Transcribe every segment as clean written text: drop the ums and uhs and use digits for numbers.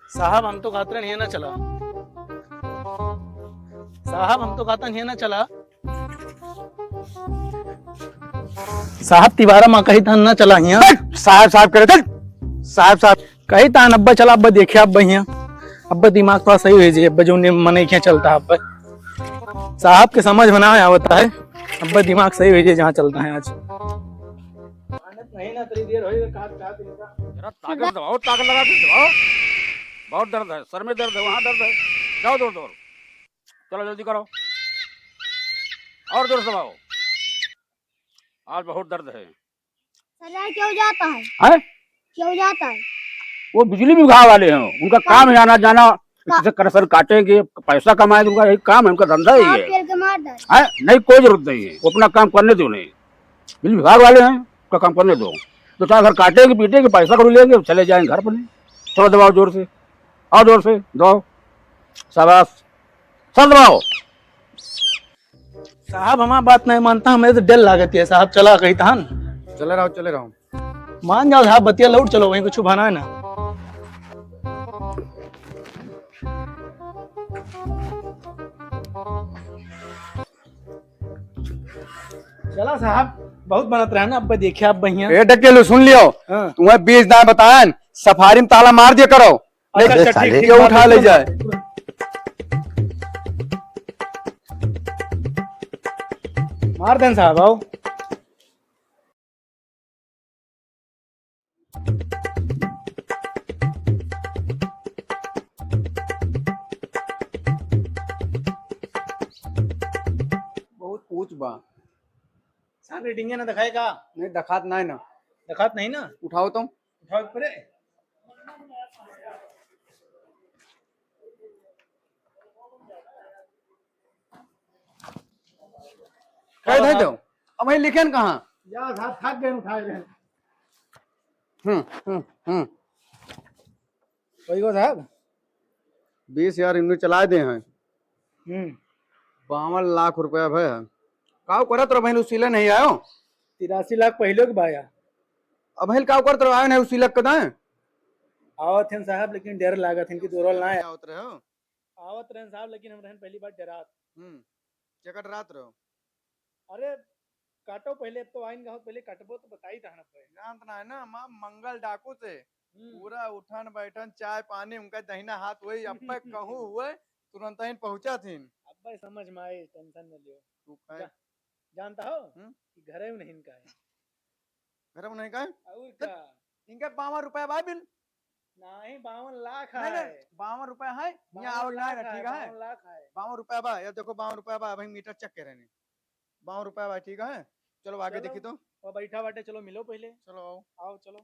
साहब हम तो खाते नहीं है ना चला। साहब हम तो खाता नहीं है ना चला। साहब तिवारा माँ कही था ना चला हिया। साहब साहब करे थे साहब साहब कही था अब्बा चला अब्बा देखे अब्बा हिया। अब्बा दिमाग थोड़ा सही भेजे अब्बा जो मन क्या चलता है अब्बा। साहब के समझ में ना आवता है। अब्बा दिमाग सही भेजे जहाँ चलता है आज। नहीं ना थोड़ी देर होई जरा ताकत दबाओ, ताकत लगा के दबाओ। बहुत दर्द है, सर में दर्द है, वहाँ दर्द है। जाओ दौड़ दौड़, चलो जल्दी करो और जोर से दबाओ। आज बहुत दर्द है। सजा क्यों जाता है? हैं? क्यों जाता है? वो बिजली विभाग वाले हैं, उनका काम है आना जाना, किसी करसर काटेंगे, पैसा कमाएंगे, उनका यही काम है, उनका धंधा ही है। पेड़ के मार दे। है नहीं, कोई जरूरत नहीं है, वो अपना काम करने दो। नहीं बिजली विभाग वाले हैं, उनका काम करने दो। तो चाहे घर काटेंगे पीटेंगे, पैसा करो लेंगे, चले जाएंगे घर पर। नहीं थोड़ा दबाओ जोर से, और जोर से दबाओ, शाबाश, सब दबाओ। साहब हमारा बात नहीं मानता, हमें तो डर लागती है साहब। चला कही था चले रहो। मान जाओ साहब, बतिया लौट चलो, वहीं कुछ बना है ना। चला साहब, बहुत बनत रहा ना अब देखे आप बहिया। ए ढकेलू सुन लियो, हाँ। तुम्हें 20 दाएं बताएं, सफारी में ताला मार दिया करो, अच्छा, नहीं ठीक, ठीक, क्यों उठा ले जाए। मार दें साहब आओ। बहुत पूछ बा, साहब रेटिंग ना दिखाएगा। नहीं दखात नहीं ना, दिखात नहीं ना, उठाओ तुम। उठाओ परे। कह दे दो, अब वही लिखे न कहाँ। या साहब थक गए उठाए गए। हम्म। वही को साहब। 20,000 इन्होंने चलाए दे हैं, 52 लाख रुपया भय है। काव करत रहो बहन, उसीले नहीं आयो। 83 लाख पहले के बाया। अब बहन काव करत रहो, आयो नहीं उसीले कदाएं। आवत हैं साहब, लेकिन डर लागत इनकी दोरल ना है। आवत रहो। आवत रहे साहब, लेकिन हम रहन पहली बार डरात। चकट रात रहो। अरे काटो पहले, अब तो आइन गाँव पहले कटबो तो बताई था ना पे। जानत ना है ना, माँ मंगल डाकू से पूरा उठन बैठन चाय पानी उनका दहिना हाथ वही अब कहूँ हुए तुरंत ही पहुंचा थी। अब भाई समझ में आए, टेंशन न लियो। तू कहे जानता हो कि घरे में नहीं इनका है। घर में नहीं कहे और क्या? इनके 52 रुपया भाई बिल नहीं 52 लाख नहीं है। 52 रुपया है, यहाँ आओ ना, ठीक है 52 लाख है। 52 रुपया बा, ये देखो 52 रुपया बा, भाई मीटर चेक करे नहीं 52 रुपया बा, ठीक है। चलो आगे देखी तो, और बैठा बाटे, चलो मिलो पहले। चलो आओ। आओ चलो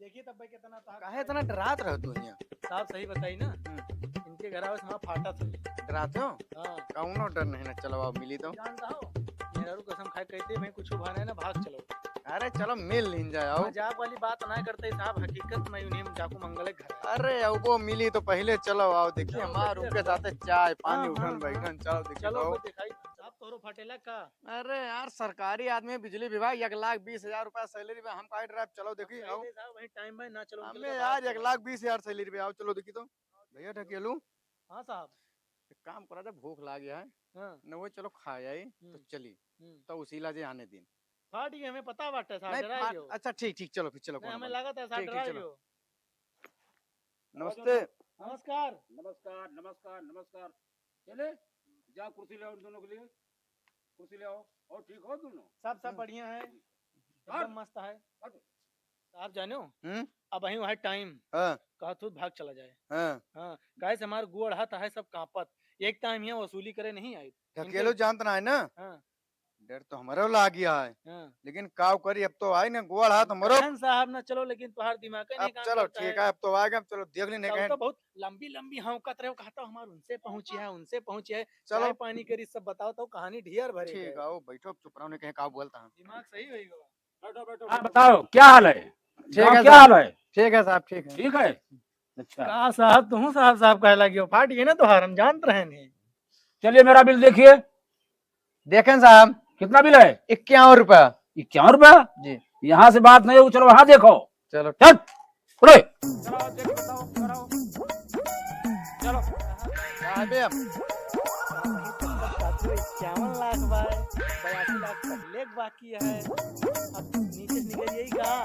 देखिए तब भाई कितना था। काहे इतना डरात रह तू यहाँ। साहब सही बताई ना, इनके घर आवे वहाँ फाटा था। डराते हो? हाँ कौनो डर नहीं ना, चलो आओ मिली तो। जानता हो, मेरा कसम खाए कहते मैं कुछ भाना है ना, भाग चलो। अरे चलो मिल नहीं जाए आओ। मजाक वाली बात ना करते साहब, हकीकत में उन्हें जाकू मंगल है घर। अरे अब वो मिली तो पहले चलो आओ देखिए, चलो, हमारे देखते उनके हैं। साथ चाय पानी हाँ, उठन हाँ, बैठन, चलो देखिए चलो आओ। दिखाई साहब तोरो फटेला का। अरे यार सरकारी आदमी, बिजली विभाग, 1,20,000 रुपया सैलरी पे हम काहे ड्राइव, चलो देखिए आओ। साहब वही टाइम में ना चलो। हमें यार 1,20,000 सैलरी पे आओ, चलो देखिए तो। भैया ढकेलू हाँ साहब। एक काम करा था, भूख लाग गया है हाँ न, वो चलो खा आई तो चली तो उसीला जे आने दिन। फाट गई, हमें पता बाटे साहब नहीं, डराई हो। अच्छा ठीक ठीक, चलो फिर चलो नहीं, कोनो हमें बात लगा था साहब ठीक, ठीक, डराई चलो। हो। नमस्ते। नमस्कार। नमस्कार नमस्कार नमस्कार। चले जाओ, कुर्सी ले आओ दोनों के लिए, कुर्सी ले आओ। और ठीक हो दोनों? सब बढ़िया है, एकदम मस्त है। आप जानो अब वही वहाँ टाइम हाँ कहा तू भाग चला जाए। हाँ हाँ गाय से हमारे गुड़ हाथ है सब कांपत। एक टाइम यहाँ वसूली करे नहीं आई। ढकेलो जानत ना है ना, हाँ डर तो हमारे लाग गया है, हाँ लेकिन काव करी, अब तो आई ना गोड़ हाथ हमारो। बहन साहब ना चलो, लेकिन तुम्हारा दिमाग ही अब नहीं काम चलो करता ठीक है, अब तो आ गए, अब चलो देख लेने तब कहे। तो बहुत लंबी लंबी हौकत रहे, कहता हमारे उनसे पहुंची है, उनसे पहुंची है। चलो। चाय पानी करी सब बताओ तो कहानी ढेर भरी ठीक है, आओ बैठो, चुप रहो, ने कहे काव बोलता हूँ। दिमाग सही होगा। बैठो बैठो। हाँ बताओ क्या हाल है? ठीक है क्या साहब। हाल है? ठीक है साहब, ठीक है। ठीक है। अच्छा कहा साहब तुम साहब साहब कह लगे फाट गई ना, तो हम जानते रहे नहीं। चलिए मेरा बिल देखिए, देखें साहब, कितना बिल है? 51 रुपया। 51 रुपया? जी यहाँ से बात नहीं हो, चलो वहां देखो। चलो चल बोले साहब अब 51 लाख भाई 82 लाख पहले बाकी है अब नीचे से निकल यही कहा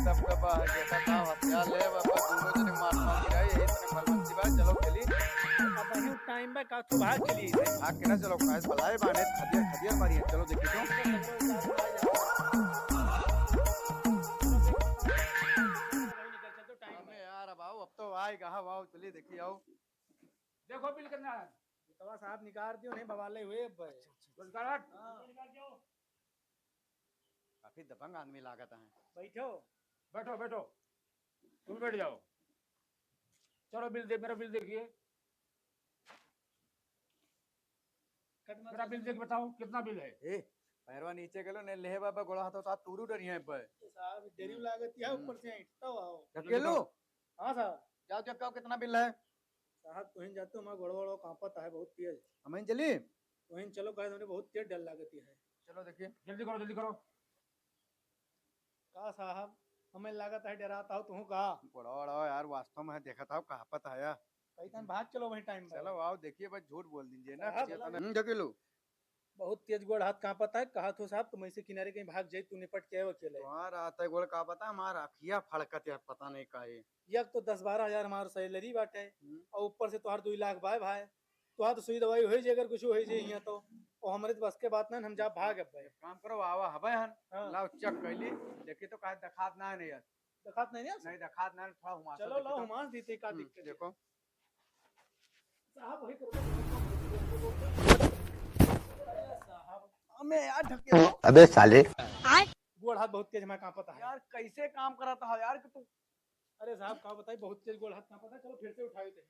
तब कब जैसा था हथियार ले बाबा दोनों जने मार मार गिराए यही तने बलवंती बा चलो खेली अब वही टाइम पे का तू भाग चली भाग के ना चलो काहे बलाए बाने खदियर खदियर मारी है चलो देखी तो अबे यार अब आओ अब तो आए कहा आओ चलिए देखिए आओ देखो बिल कितना है तो साहब निकाल दियो नहीं बवाले हुए अब भाई बस काट काफी दबंग आदमी लागत है बैठो बैठो बैठो तुम बैठ जाओ चलो बिल दे मेरा बिल देखिए मेरा बिल देख बताओ कितना बिल है ए पैरवा नीचे गेलो ने लेहे बाबा गोड़ा हाथ साथ तूरू डरी है पे साहब देरी लागत है ऊपर से इतना आओ ढकेलू हां साहब जाओ चेक करो कितना बिल है साहब तुहिन जाते हो हमारा गड़बड़ कांपत है बहुत तेज हमें चली तुहिन चलो कहे तुमने बहुत तेज डर लागत है चलो देखिए जल्दी करो का साहब हमें लागत है डराता हो तुम कहा बड़ा यार वास्तव में देखा था कहाँ पता है यार कैतन भाग चलो वही टाइम पे चलो आओ देखिए बस झूठ बोल दीजिए ना हाँ, ढकेलू बहुत तेज गोड़ हाथ कांपत है कहा तो साहब तुम ऐसे किनारे कहीं भाग जाए तू निपट के आए अकेले तुम्हारा आता है गोड़ का पता हमारा अखिया फड़कत है पता नहीं का है यक तो 10-12 हजार हमारा सैलरी बाटे और ऊपर से तुहार 2 लाख भाई भाई तुहार तो सुई दवाई हो जे अगर कुछ हो जे यहाँ तो और हमारे तो बस के बात नहीं हम जा भाग अब भाई काम करो आवा हबे हन हाँ। लाओ चेक कैली देखी तो काहे दिखात ना है नहीं यार दिखात नहीं है नहीं दिखात ना थोड़ा हुआ चलो लो हुमास दीते का दिक्कत देखो साहब वही करो साहब हमें यार ढकेलो अबे साले गोड़ हाथ बहुत तेज मैं कांपता है यार कैसे काम कराता है यार कि तू अरे साहब का बताई बहुत तेज गोड़ हाथ कांपता है चलो फिर से उठाए थे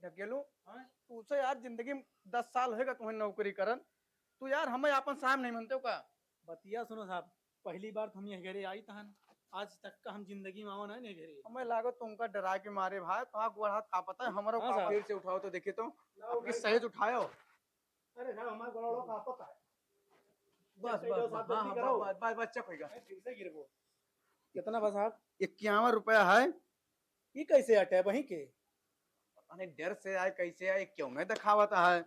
ढकेलू हाँ तुझसे यार जिंदगी में 10 साल होगा तुम्हें नौकरी करन तू यार हमें अपन साहब नहीं मानते हो का बतिया सुनो साहब पहली बार तुम ये घेरे आई तहन आज तक का हम जिंदगी में आवा नहीं घेरे हमें लागो तुमका डरा के मारे भाई तुम्हारा गोड़ हाथ का पता है हमारा हाँ साहब। फिर से उठाओ तो देखिए तो आपकी सहेज उठाओ अरे साहब हमारा गोड़ा कांपता है बस चेक करो, साहब, जल्दी करो। बस चेक होगा फिर से गिर गो कितना बस साहब 51 रुपया है ये कैसे हटे वहीं के अरे डर से आए कैसे आए क्यों में दिखावता है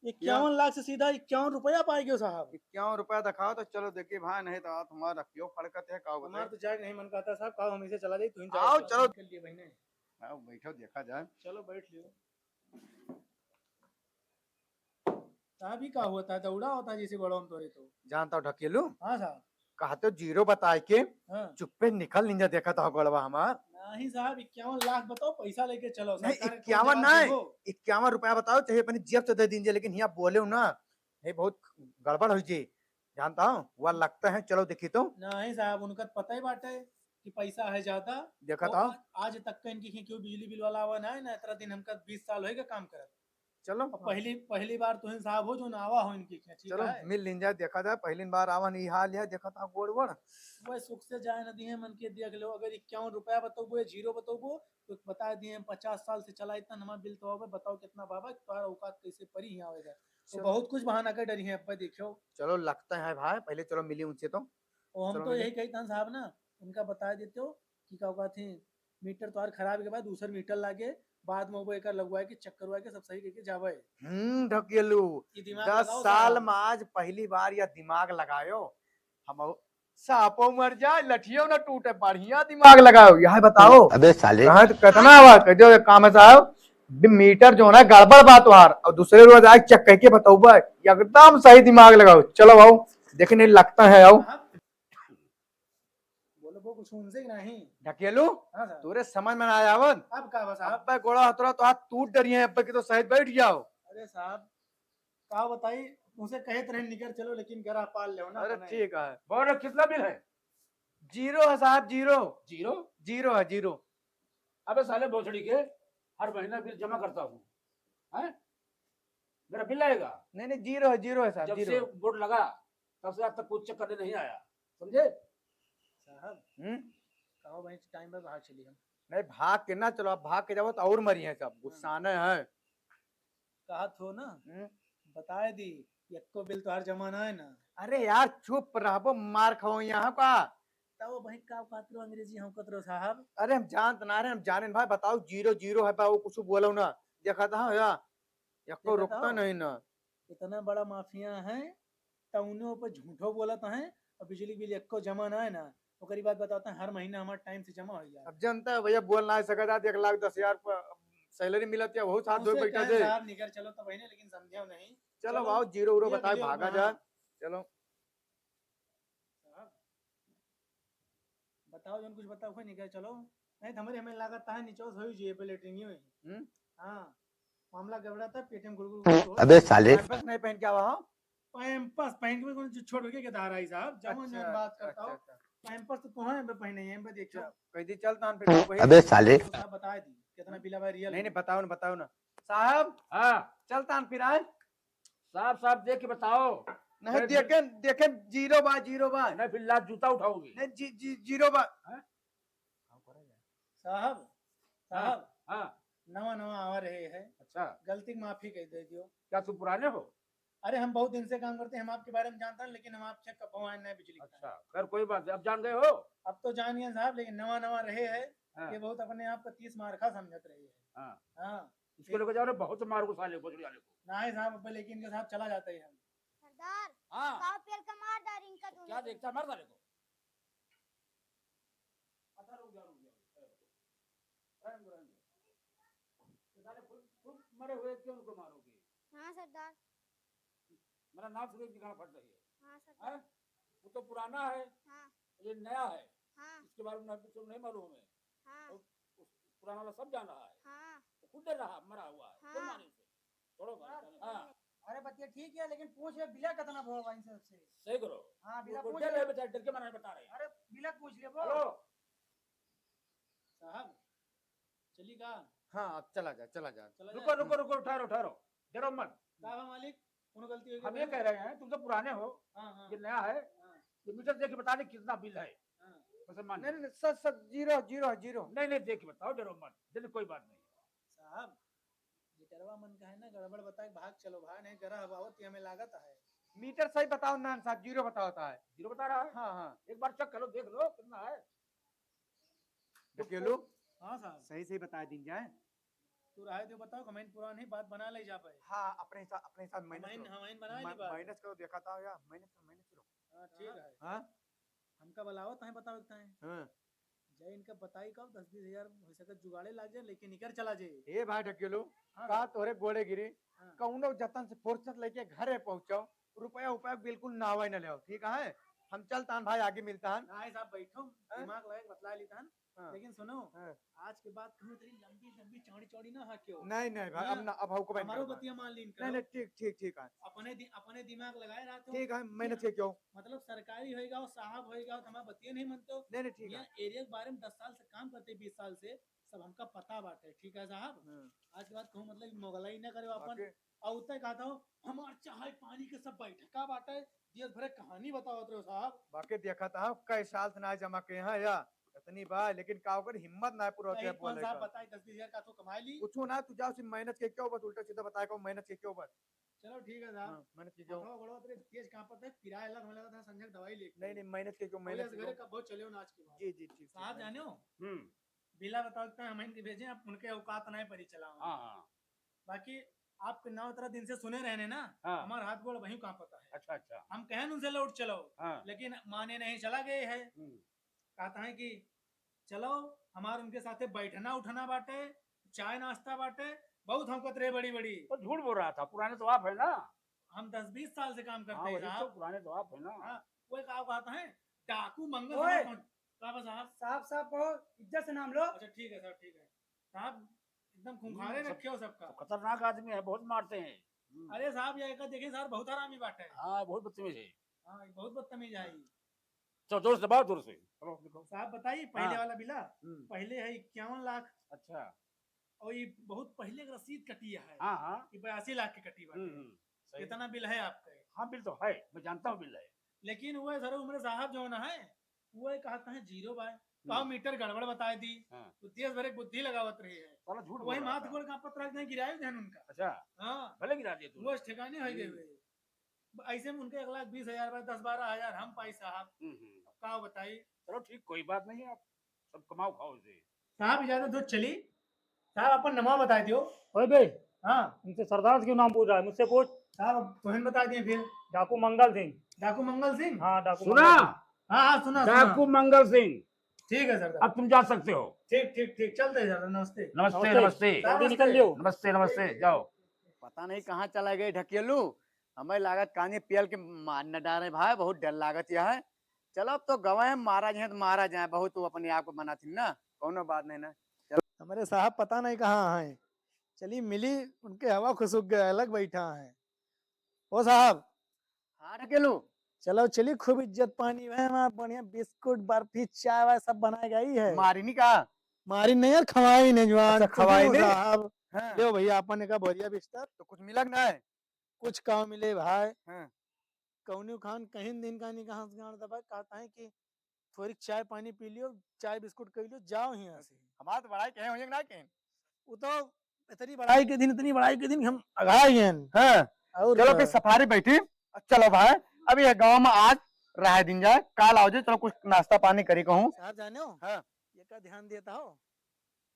51 लाख से सीधा 51 रुपया पाएगे साहब 51 रुपया दिखाओ तो चलो देखिए भाई नहीं तो तुम्हारा रखियो फड़कत है का हमारा तो जाग नहीं मन करता साहब कहो हमें से चला जाए तुम आओ, चलो। के लिए बहने आओ बैठो देखा जाए चलो बैठ लियो साहब ही का हुआ था दौड़ा होता है जैसे गोड़ा में तोरे तो जानता हूँ ढकेलू हाँ साहब कहते जीरो बताए के हाँ चुप्पे निकल निंजा देखा था गोड़वा हमार नहीं साहब 51 लाख बताओ पैसा लेके चलो नहीं सरकार को 51 जवाब नहीं देबो। 51 रुपया बताओ चाहे अपनी जेब से दे दीजिए लेकिन यहाँ बोले हो ना ये बहुत गड़बड़ हुई जी जानता हूँ वह लगता है चलो देखी तो नहीं साहब उनका तो पता ही बाटे कि पैसा है ज्यादा देखा और था आज तक का इनकी क्यों बिजली बिल वाला आवा ना इतना दिन हमका 20 साल होएगा काम करत चलो और पहली बार तुहिन साहब हो जो नावा हो इनकी ठीक चलो है मिल लिंजा देखा जाए पहली बार आवन ई हाल है देखा था गोड़बड़ वह सुख से जाए न दिए मन के देख लो अगर 51 रुपया बताओ या जीरो बताओ तो बता दिए 50 साल से चला इतना हमारा बिल तो होगा बताओ कितना बाबा तुम्हारा औकात कैसे परी यहाँ आवेगा तो चलो। बहुत कुछ बहाना कर डरी है अब देखो चलो लगता है भाई पहले चलो मिली उनसे तो और हम चलो तो मिले। यही कहते हैं साहब ना उनका बता देते हो कि क्या औकात है मीटर तुम्हार खराब के बाद दूसरा मीटर लागे बाद में वो एक लगवाए के चक्कर करवाए के सब सही करके जावे ढकेलू ये दिमाग 10 लगाओ साल साहब। में आज पहली बार या दिमाग लगायो हम सांपो मर जाए लठियो न टूटे बढ़िया दिमाग लगाओ यह बताओ अबे साले कहा तो कितना आवाज कर जो काम है साहब मीटर जो है ना गड़बड़ बात हार और दूसरे रोज आज चेक करके बताओ एकदम सही दिमाग लगाओ चलो आओ देखने लगता है आओ बोलो वो कुछ उनसे ही नहीं ढकेलू हाँ साहब तोरे समझ में ना आया आवत अब का बस साहब अब गोड़ा हतरा तो हाथ टूट डरी है अब की तो सही बैठ जाओ अरे साहब का बताई उनसे कहे तरह निकल चलो लेकिन गरा पाल ले ना अरे तो नहीं। ठीक है बोलो कितना बिल है जीरो है साहब जीरो जीरो जीरो है जीरो अबे साले भोसड़ी के हर महीना बिल जमा करता हूँ हैं मेरा बिल आएगा नहीं जीरो है साहब जब से जीरो बोर्ड लगा तब से आज तक कुछ चेक करने नहीं आया समझे साहब हम्म कहो भाई टाइम पे बाहर चली हम नहीं भाग के ना चलो अब भाग के जाओ तो और मरी है सब गुस्साने है कहा थो ना बताए दी एक को बिल तो हर जमाना है ना अरे यार चुप रहो मार खाओ यहाँ का बताओ भाई का कातरो अंग्रेजी हम कतरो साहब। अरे हम जान तो ना रहे, हम जाने भाई, बताओ 0-0 है बा, वो कुछ बोलो ना। देखा था या यक्को देखा रुकता था? नहीं ना। इतना बड़ा माफिया है, तउनो पर झूठो बोलत है, और बिजली बिल एको जमा ना है ना। ओकरी बात बताते हैं, हर महीना हमारा टाइम से जमा हो जाए। अब जनता है भैया, बोल ना सका था 1,10,000 सैलरी मिलती है, बहुत साथ दो उनसे बैठा कहें थे। साहब निकर चलो तो बहने, लेकिन समझो नहीं। चलो भाव 0 ये बताए, वीडियो भागा हाँ, जा। चलो साहब बताओ जन कुछ बताओ, कोई निकल चलो। नहीं तो हमारे हमें लागत है निचोस हुई जी पे लेटरिंग हुई। हम्म। हाँ, मामला गड़बड़ा था, पेटीएम गुड़गुड़ हो अबे जाए। साले पैम्पर्स नहीं पहन के आवा हो? पैम्पर्स पहन के कौन छोड़ के धारा है साहब, जवन अच्छा जवन बात करता अच्छा हो। अच्छा। पैम्पर्स तो तुम्हारे में पहने हैं, मैं देखो। कह दी चल तान फिर भाई। अबे साले तो साहब बता दी कितना बिल है रियल। नहीं नहीं, बताओ ना, बताओ ना साहब। हाँ चल तान फिर आज। साहब साहब देख के बताओ। नहीं नहीं, देखे देखे, 0 बा। नहीं फिर लात जूता उठाओगी। नहीं 0 बा। साहब हाँ साहब हाँ। नवा नवा आ रहे हैं, अच्छा, गलती की माफी कह दे दियो। क्या तुम पुराने हो? अरे हम बहुत दिन से काम करते हैं, हम आपके बारे में जानते हैं, लेकिन हम आपसे कब नए बिजली का। अच्छा, खैर कोई बात नहीं, अब जान गए हो। अब तो जानिए साहब, लेकिन नवा नवा रहे हैं। हाँ। ये बहुत अपने आप को 30 मार्का समझत रही है। हाँ, हाँ इसके लोग जा रहे बहुत मार को साले भोसड़ी वाले को। ना है साहब, अब लेकिन के साहब चला जाते हैं हम। सरदार हाँ, पाव पेल का मार डाल इनका दोनों क्या को। देखता है, मार साले को। अच्छा रुक जाओ, रुक जाओ। रहने दो, रहने दो। ये साले खुद मरे हुए क्यों उनको मारोगे? हाँ सरदार। मेरा नाम सुन के दिखाना पड़ रही है। हाँ सरदार। हैं? वो तो पुराना है, हाँ ये नया है। हाँ इसके बारे में तो नहीं मालूम है। हाँ तो उस पुराना वाला सब जान रहा है। हाँ तो खुद डर रहा, मरा हुआ है, कौन हाँ। मारे उसे? छोड़ो बात। हाँ, अरे बतिया ठीक है, लेकिन पूछ ले बिला कितना भो भाई सबसे। सही करो। हाँ बिला वो पूछ डर ले। रहे बेचारे, डर के मारे बता रहे हैं। अरे बिला पूछ ले हेलो। साहब चली का। हाँ अब चला जा, चला जा। चला रुको जाए। रुको रुको, ठहरो ठहरो, डरो मत। साहब मालिक उन्हें गलती हो गई। हम ये कह रहे हैं, तुम तो पुराने हो, हाँ हाँ ये नया है। हाँ ये मीटर देख के बता दे कितना बिल है। हाँ। बस मान नहीं नहीं, सच सच 0 नहीं नहीं, देख के बताओ, डरो मत, चलिए कोई बात नहीं। साहब जिटरवा मन का है ना, गड़बड़ बता के भाग चलो भाई, नहीं जरा हवावत हमें लागत है। मीटर सही बताओ ना साहब, 0 बताता है। जीरो बता रहा है। हाँ हाँ। एक बार चेक करो, देख लो कितना है। देख लो, हाँ साहब सही सही बता दिन जाए। तू रहे तो बताओ, कमेंट पुरानी बात बना ले जा पाए। हाँ अपने साथ हमाइन हमाइन बना ली बात। माइनस करो, देखा था या माइनस करो। हाँ ठीक है। हाँ हमका बुलाओ तो बताओ है हाँ। जय इनका बताई कब 10-20 हजार हो सके जुगाड़े लाग जाए, लेकिन निकर चला जाए। ए भाई ढकेलो, हाँ का तोरे गोड़े गिरी, हाँ। कौनो जतन से फुर्सत लेके घरे पहुंचाओ, रुपया उपया बिल्कुल नावा न ले, ठीक है? हम चलतान भाई, आगे मिलता है। ना साहब बैठो, दिमाग लगे बतला लेता है। हाँ। लेकिन सुनो, हाँ। आज के बाद कहूँ तेरी लंबी लंबी चौड़ी चौड़ी ना हाँ क्यों। नहीं नहीं भाई, अब ना, अब हमको बैठ हमारो बतिया मान लीन नहीं नहीं, ठीक ठीक ठीक है, अपने दिमाग लगाए रहते हो। ठीक है, मेहनत के क्यों। मतलब सरकारी होएगा और साहब होएगा और हमारा बतिया नहीं मानते हो। नहीं नहीं, ठीक है। यहाँ एरिया के बारे में 10 साल से काम करते, 20 साल से सब हमका पता बात है, ठीक है साहब। हाँ। आज के बाद कहूँ मतलब मोगलाई ना करे अपन। बाकी- और उतना कहता हूँ हमार चाय पानी के सब बैठका बाटे, दिवस भरे कहानी बताओ रहे हो साहब। बाकी देखा था कई साल से ना जमा के हैं या इतनी बार, लेकिन का होकर हिम्मत ना पूरा होते नहीं, कौन बोले साहब का। बताए 10-20 हजार का तो कमा ली। कुछ ना, तू जाओ सिर्फ मेहनत के क्यों, बस उल्टा सीधा बताया को मेहनत के क्यों बस। चलो ठीक है हाँ, साहब। मेहनत के क्यों। बताओ बड़ो तेरे तेज कहाँ पर था, किराया अलग होने लगा था, संजय दवाई लेके। नहीं नहीं, मेहनत के क्यों, मेहनत के घरे क्यों। कब बहुत चले हो नाच के बाद। जी जी ठीक साहब जाने हो हम्म। बिला बताओ कितना हम इनके भेजे, आप उनके औकात नहीं परी चला। हाँ हाँ। बाकी आपके नाव तरह दिन से सुने रहने ना, हाँ। हमारा हाथ गोड़ वहीं कहाँ पता है। अच्छा अच्छा। हम कहें उनसे लौट चलो, हाँ। लेकिन माने नहीं, चला गए है। हम्म। कहता है कि चलो हमारे उनके साथे बैठना उठना बाटे, चाय नाश्ता बाटे, बहुत हमको रे बड़ी बड़ी। तो झूठ बोल रहा था, पुराने तो आप है ना। हम 10-20 साल से काम हाँ करते हैं वही तो, साहब। पुराने तो आप है ना। हाँ, वो एक आप कहता है डाकू मंगल ओए! साहब। साहब साहब को इज्जत से नाम लो। अच्छा ठीक है साहब, ठीक है साहब, एकदम खूंखारे रखे हो सबका। तो खतरनाक आदमी है, बहुत मारते हैं। अरे साहब ये का देखिए सर, बहुत हरामी बात है। हाँ बहुत बदतमीज है। हाँ, ये बहुत बदतमीज है। चलो जोर से दबाओ, जोर से। चलो लिखो। साहब बताइए पहले हाँ। वाला बिला हम्म। पहले है 51 लाख, अच्छा। और ये बहुत पहले का रसीद कटी है, हाँ हाँ। ये 82 लाख की कटी बाटे। सही। कितना बिल है आपका? हाँ बिल तो है, मैं जानता हूँ बिल है। लेकिन वो सर उम्र साहब जो ना है, वो कहता है 0 बाय, कहा मीटर गड़बड़ बताई दी। हाँ। तो देश भर एक बुद्धि लगावत रही है, साला झूठ बोल वही रहा माथ था। गोड़ का पत्र नहीं गिराए ध्यान उनका। अच्छा, हाँ, भले गिरा दिए तूने। वो ठिकाने हो गए हुए। ऐसे में उनके 1,20,000 10-12 हजार हम पाई साहब। का बताइए चलो ठीक, कोई बात नहीं है, आप सब कमाओ खाओ से। साहब इजाजत दो चली। साहब अपन नमा बता दियो। ओए बे, हाँ उनसे सरदार से क्यों नाम पूछ रहा है? मुझसे पूछ। साहब अब तुहन बता दिए फिर। डाकू मंगल सिंह। डाकू मंगल सिंह। हाँ, डाकू सुना, मंगल सिंह। हाँ हाँ सुना डाकू सुना। मंगल सिंह, ठीक है सरदार। अब तुम जा सकते हो। ठीक ठीक ठीक चलते हैं सरदार। नमस्ते। नमस्ते नमस्ते। नमस्ते जल्दी निकल लियो। नमस्ते नमस्ते, जाओ। पता नहीं कहाँ चला गए ढकेलू। हमें लागत कानी पियल के मार न डाले भाई, बहुत डर लागत यह है। चलो अब तो गवाए महाराज हैं तो महाराज हैं, बहुत तो अपने आप को मना थी ना, कोनो बात नहीं ना। हमारे साहब पता नहीं कहाँ हैं। चली मिली, उनके हवा खुशक गए, अलग बैठा है। ओ साहब, हाँ ढकेलू। चलो चली, खूब इज्जत पानी है वहाँ, बढ़िया बिस्कुट बर्फी चाय वाय सब बनाई गई है। मारी नहीं कहा। मारी नहीं यार, खवाई नहीं जवान। अच्छा, खवाई नहीं? साहब हाँ। लो भैया, अपन का बोरिया बिस्तर। तो कुछ मिलक ना है। कुछ काम मिले भाई। हाँ। कौनी खान कहीं दिन का नहीं, कहाँ से गाड़ दबा, कहता है कि थोड़ी चाय पानी पी लियो, चाय बिस्कुट कर लियो, जाओ यहाँ से। हमारा तो बड़ाई कहे होंगे ना कहीं। वो तो इतनी बड़ाई के दिन, इतनी बड़ाई के दिन हम अघा गए। हाँ। और चलो क्या? फिर सफारी बैठी। चलो भाई, अभी ये गांव में आज रह दिन जाए, काल आओ, चलो कुछ नाश्ता पानी करी कहूँ। साहब जाने हो, हाँ। ये का ध्यान देता हो?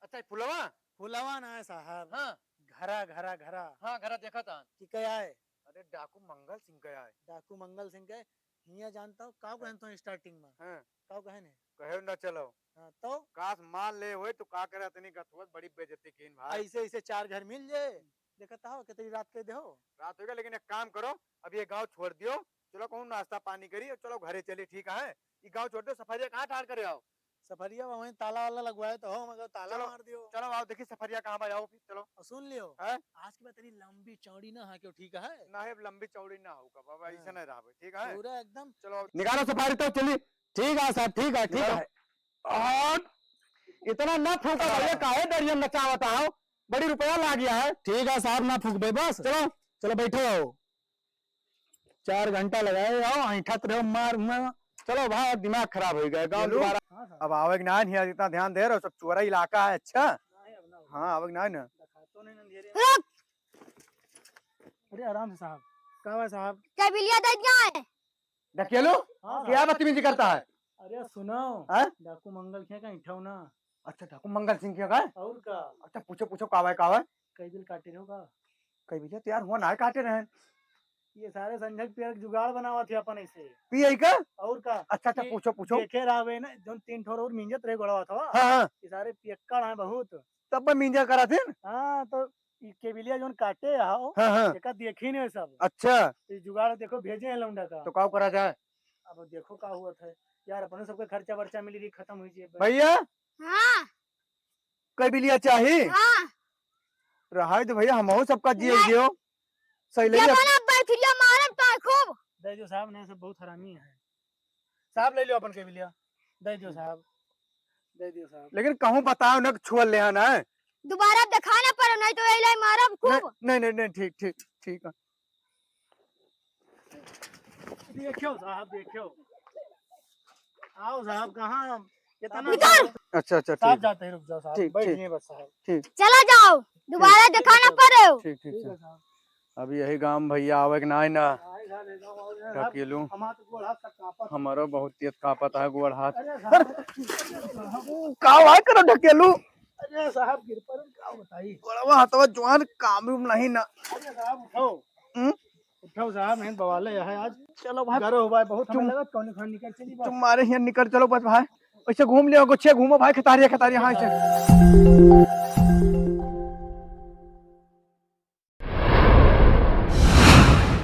अच्छा फुलवा। फुलावा ना है साहब। हाँ घरा घरा घरा हाँ, घर देखा था। कि क्या है? अरे डाकू मंगल सिंह गया है। डाकू मंगल सिंह के हिया जानता हूँ, काव कहन तो स्टार्टिंग में हाँ। काव कहने। कहे न चलो। हाँ, तो काश मान ले हुए तो का करे, इतनी गथुवत बड़ी बेइज्जती कीन भाई। ऐसे ऐसे 4 घर मिल जाए, देखता हो कितनी रात के दे हो। रात हो गया, लेकिन एक काम करो, अब ये गांव छोड़ दियो, चलो कहूँ नाश्ता पानी करी और चलो घरे चले, ठीक है? ये गांव छोड़ दो, सफारिया कहाँ ठाड़ करे आओ। सफरिया वहीं ताला वाला लगवाए तो हो, मगर ताला चलो। मार दियो। चलो आओ, देखिए सफरिया कहाँ पर आओ फिर, चलो। और सुन लियो, हैं? आज की बात तेरी लंबी चौड़ी ना है क्यों, ठीक है? ना है लंबी चौड़ी ना होगा बाबा, हाँ। ऐसा नहीं रहा, ठीक है? पूरा एकदम। चलो निकालो सफारी तो चलिए। ठीक है साहब, ठीक है ठीक है। और इतना ना फूका भैया, काहे दरिया नचावता हो, बड़ी रुपया ला गया है। ठीक है साहब, ना फूक बे बस। चलो चलो बैठो आओ। 4 घंटा लगाए आओ, ऐठत रहो मार। चलो भाई, दिमाग खराब हो गया गाँव चलो। दोबारा। हाँ साहब। अब आवेग ना है, इतना ध्यान दे रहे हो, सब चोरा इलाका है। अच्छा हाँ, आवेग ना है ना। तो नहीं अंधेरे। अरे आराम से साहब। क्या हुआ साहब? क्या बिलिया दे दिया है? ढकेलो हाँ क्या बदतमीजी करता है? अरे सुनो, हैं? डाकू मंगल क्या का इठाओ ना। अच्छा डाकू मंगल सिंह क्या है? और का अच्छा पूछो पूछो, कावा कावा कई दिल काटे रहोगा। कई भैया तैयार हुआ ना काटे रहे ये सारे संजक पेड़ के जुगाड़ बनावा थे अपन ऐसे। पी का। और का अच्छा अच्छा, कि पूछो पूछो। देखे रावे ना, जो 3 ठोर और मिंजत रहे गोड़वा था। हाँ हाँ, ये सारे पियक्कड़ हैं बहुत। तब मैं मिंजा करा थे। हाँ, तो ये केबिलिया जोन काटे आओ, हाँ हाँ, एका देखी नहीं सब। अच्छा ये जुगाड़ देखो भेजे हैं लौंडा का। तो काव करा जाए अब देखो का हुआ था यार, अपने सबके खर्चा वर्चा मिली रही, खत्म हुई जी। भैया? हाँ कई बिलिया चाहिए हाँ। रहा तो भैया, हम सबका जिये नहीं। जियो सही ले। क्या बना बैठिया मारम तो खूब। दे जो साहब, ने सब बहुत हरामी है साहब। ले लो अपन केबिलिया, दे दो साहब, दे दियो साहब। लेकिन कहूँ बताओ ना, छुअल ले आना है। दोबारा दिखाना पर नहीं तो यही मारम खूब। नहीं नहीं नहीं, ठीक ठीक ठीक है। देखो साहब, देखो आओ साहब, कहाँ कितना अच्छा अच्छा साहब ठीक जाते हैं, रुक जाओ साहब, ठीक, बैठिए बस साहब। ठीक चला जाओ, दोबारा दिखाना पर। ठीक ठीक ठीक है ठीक। साहब। अब यही गांव भैया आवे ना है ना। आए साहब, ले जाओ, और साहब, ढकेलू हमारा तो गोड़ हाथ तक कांपा। हमारो बहुत तेज कांपत है गोड़ हाथ। अरे साहब, कावा करो ढकेलू, अरे साहब गिर पर क्या बताइए। गोड़वा हाथवा जवान काम नहीं ना। अरे साहब उठो, हम्म? उठो साहब, नहीं बवाले है आज। चलो भाई, घर हो भाई, बहुत हमें लगा कौन खान निकल चली बस। तुम्हारे यहाँ निकल चलो बस भाई, ऐसे घूम लियो, गुच्छे घूमो भाई, खतारिया खतारिया। हाँ ऐसे